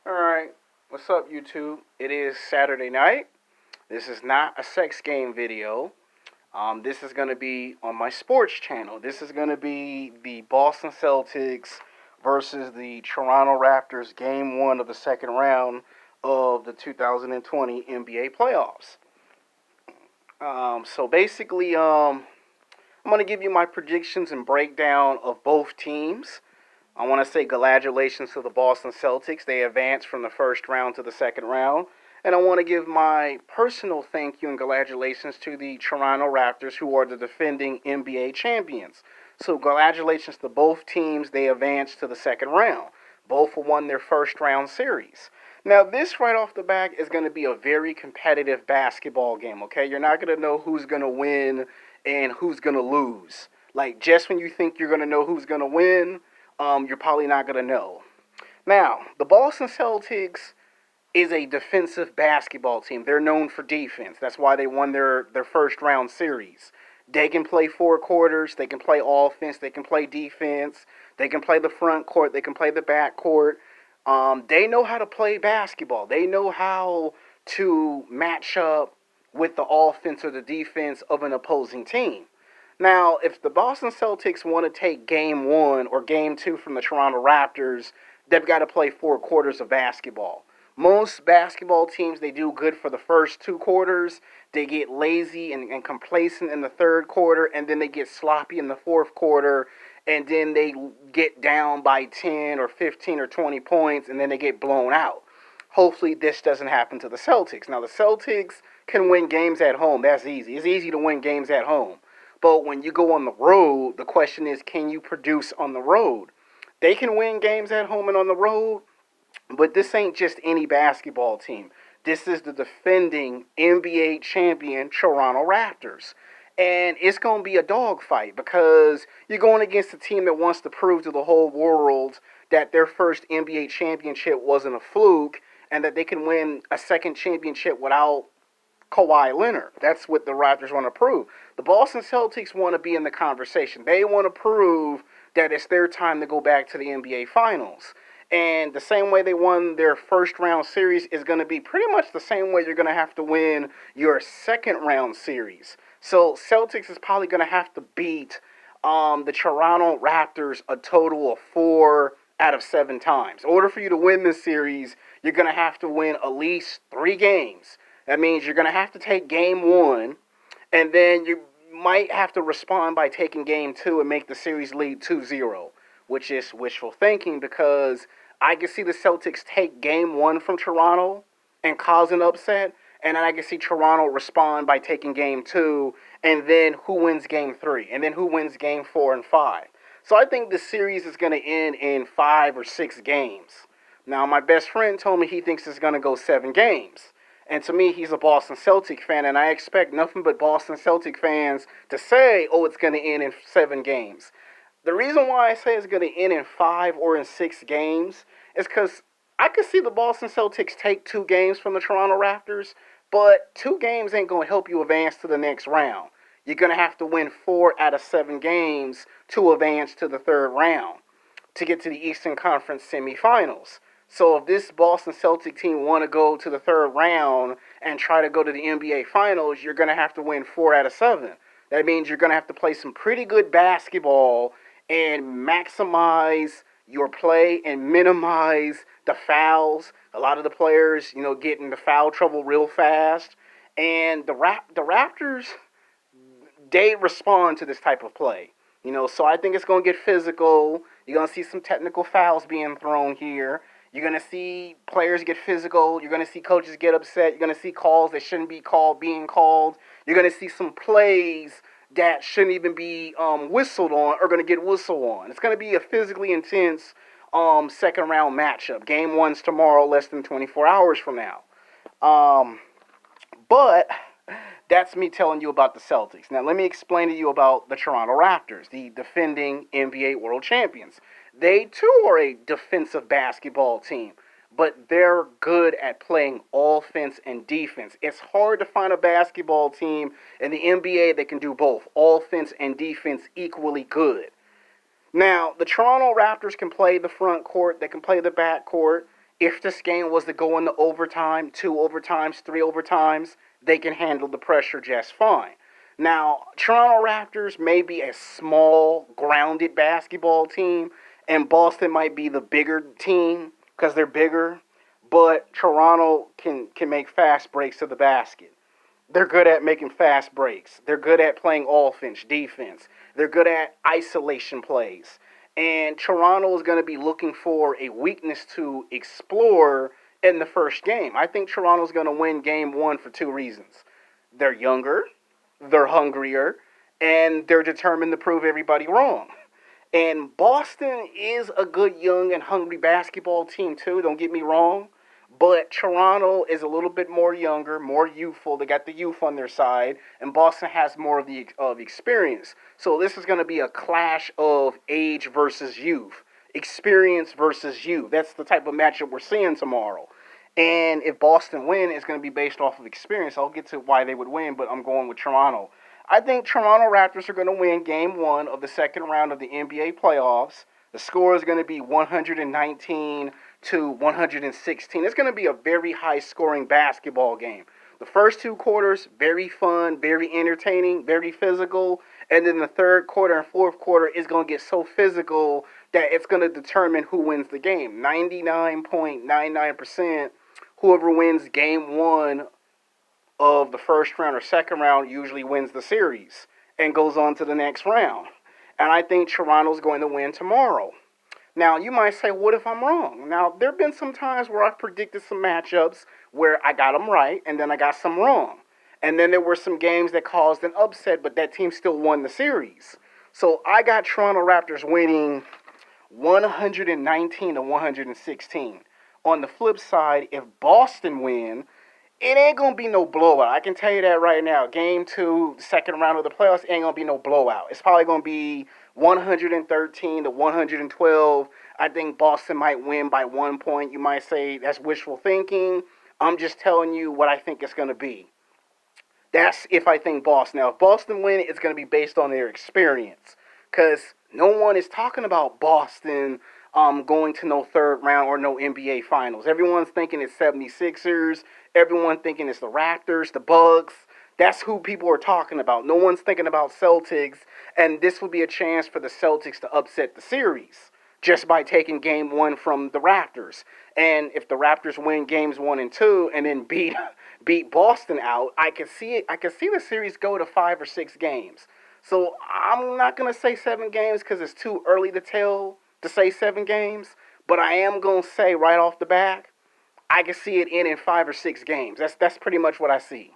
Alright, what's up YouTube? It is Saturday night. This is not a sex game video. This is going to be on my sports channel. This is going to be the Boston Celtics versus the Toronto Raptors game one of the second round of the 2020 NBA playoffs. So basically, I'm going to give you my predictions and breakdown of both teams. I want to say congratulations to the Boston Celtics. They advanced from the first round to the second round. And I want to give my personal thank you and congratulations to the Toronto Raptors, who are the defending NBA champions. So congratulations to both teams. They advanced to the second round. Both won their first round series. Now, this right off the bat is going to be a very competitive basketball game, okay? You're not going to know who's going to win and who's going to lose. Like, just when you think you're going to know who's going to win, you're probably not going to know. Now, the Boston Celtics is a defensive basketball team. They're known for defense. That's why they won their first round series. They can play four quarters. They can play offense. They can play defense. They can play the front court. They can play the back court. They know how to play basketball. They know how to match up with the offense or the defense of an opposing team. Now, if the Boston Celtics want to take game one or game two from the Toronto Raptors, they've got to play four quarters of basketball. Most basketball teams, they do good for the first two quarters. They get lazy and complacent in the third quarter, and then they get sloppy in the fourth quarter, and then they get down by 10 or 15 or 20 points, and then they get blown out. Hopefully, this doesn't happen to the Celtics. Now, the Celtics can win games at home. That's easy. It's easy to win games at home. But when you go on the road, the question is, can you produce on the road? They can win games at home and on the road, but this ain't just any basketball team. This is the defending NBA champion Toronto Raptors. And it's going to be a dogfight because you're going against a team that wants to prove to the whole world that their first NBA championship wasn't a fluke and that they can win a second championship without Kawhi Leonard. That's what the Raptors want to prove. The Boston Celtics want to be in the conversation. They want to prove that it's their time to go back to the NBA Finals. And the same way they won their first round series is going to be pretty much the same way you're going to have to win your second round series. So Celtics is probably going to have to beat the Toronto Raptors a total of 4 out of 7 times. In order for you to win this series, you're going to have to win at least 3 games. That means you're going to have to take game one, and then you might have to respond by taking game two and make the series lead 2-0, which is wishful thinking because I can see the Celtics take game one from Toronto and cause an upset, and then I can see Toronto respond by taking game two, and then who wins game three, and then who wins game four and five. So I think the series is going to end in 5 or 6 games. Now, my best friend told me he thinks it's going to go 7 games. And to me, he's a Boston Celtic fan, and I expect nothing but Boston Celtic fans to say, oh, it's going to end in 7 games. The reason why I say it's going to end in 5 or 6 games is because I could see the Boston Celtics take 2 games from the Toronto Raptors, but 2 games ain't going to help you advance to the next round. You're going to have to win 4 out of 7 games to advance to the third round to get to the Eastern Conference semifinals. So if this Boston Celtic team want to go to the third round and try to go to the NBA Finals, you're going to have to win 4 out of 7. That means you're going to have to play some pretty good basketball and maximize your play and minimize the fouls. A lot of the players, get into foul trouble real fast. And the Raptors, they respond to this type of play. So I think it's going to get physical. You're going to see some technical fouls being thrown here. You're going to see players get physical. You're going to see coaches get upset. You're going to see calls that shouldn't be called being called. You're going to see some plays that shouldn't even be whistled on are going to get whistled on. It's going to be a physically intense second round matchup. Game one's tomorrow, less than 24 hours from now. But that's me telling you about the Celtics. Now, let me explain to you about the Toronto Raptors, the defending NBA World Champions. They, too, are a defensive basketball team, but they're good at playing offense and defense. It's hard to find a basketball team in the NBA that can do both offense and defense equally good. Now, the Toronto Raptors can play the front court, they can play the back court, If this game was to go into overtime, two overtimes, three overtimes, they can handle the pressure just fine. Now, Toronto Raptors may be a small, grounded basketball team, and Boston might be the bigger team because they're bigger, but Toronto can make fast breaks to the basket. They're good at making fast breaks. They're good at playing offense, defense. They're good at isolation plays. And Toronto is going to be looking for a weakness to explore in the first game. I think Toronto's going to win game one for two reasons. They're younger, they're hungrier, and they're determined to prove everybody wrong. And Boston is a good young and hungry basketball team too, don't get me wrong. But Toronto is a little bit more younger, more youthful. They got the youth on their side, and Boston has more of the of experience. So this is going to be a clash of age versus youth, experience versus youth. That's the type of matchup we're seeing tomorrow. And if Boston win, it's going to be based off of experience. I'll get to why they would win, but I'm going with Toronto. I think Toronto Raptors are going to win game one of the second round of the NBA playoffs. The score is going to be 119 to 116. It's going to be a very high scoring basketball game. The first two quarters, very fun, very entertaining, very physical. And then the third quarter and fourth quarter is going to get so physical that it's going to determine who wins the game. 99.99%, whoever wins game one of the first round or second round usually wins the series and goes on to the next round. And I think Toronto's going to win tomorrow. Now, you might say, what if I'm wrong? Now, there have been some times where I've predicted some matchups where I got them right and then I got some wrong. And then there were some games that caused an upset, but that team still won the series. So I got Toronto Raptors winning 119 to 116. On the flip side, if Boston win, it ain't gonna be no blowout. I can tell you that right now. Game two, second round of the playoffs, ain't gonna be no blowout. It's probably gonna be 113 to 112. I think Boston might win by 1 point. You might say that's wishful thinking. I'm just telling you what I think it's gonna be. That's if I think Boston. Now, if Boston win, it's going to be based on their experience. Because no one is talking about Boston going to no third round or no NBA finals. Everyone's thinking it's 76ers. Everyone thinking it's the Raptors, the Bucks. That's who people are talking about. No one's thinking about Celtics. And this would be a chance for the Celtics to upset the series just by taking game one from the Raptors. And if the Raptors win games one and two and then beat Boston out, I can see it. I can see the series go to 5 or 6 games. So I'm not gonna say 7 games because it's too early to tell to say 7 games. But I am gonna say right off the bat, I can see it in 5 or 6 games. That's pretty much what I see.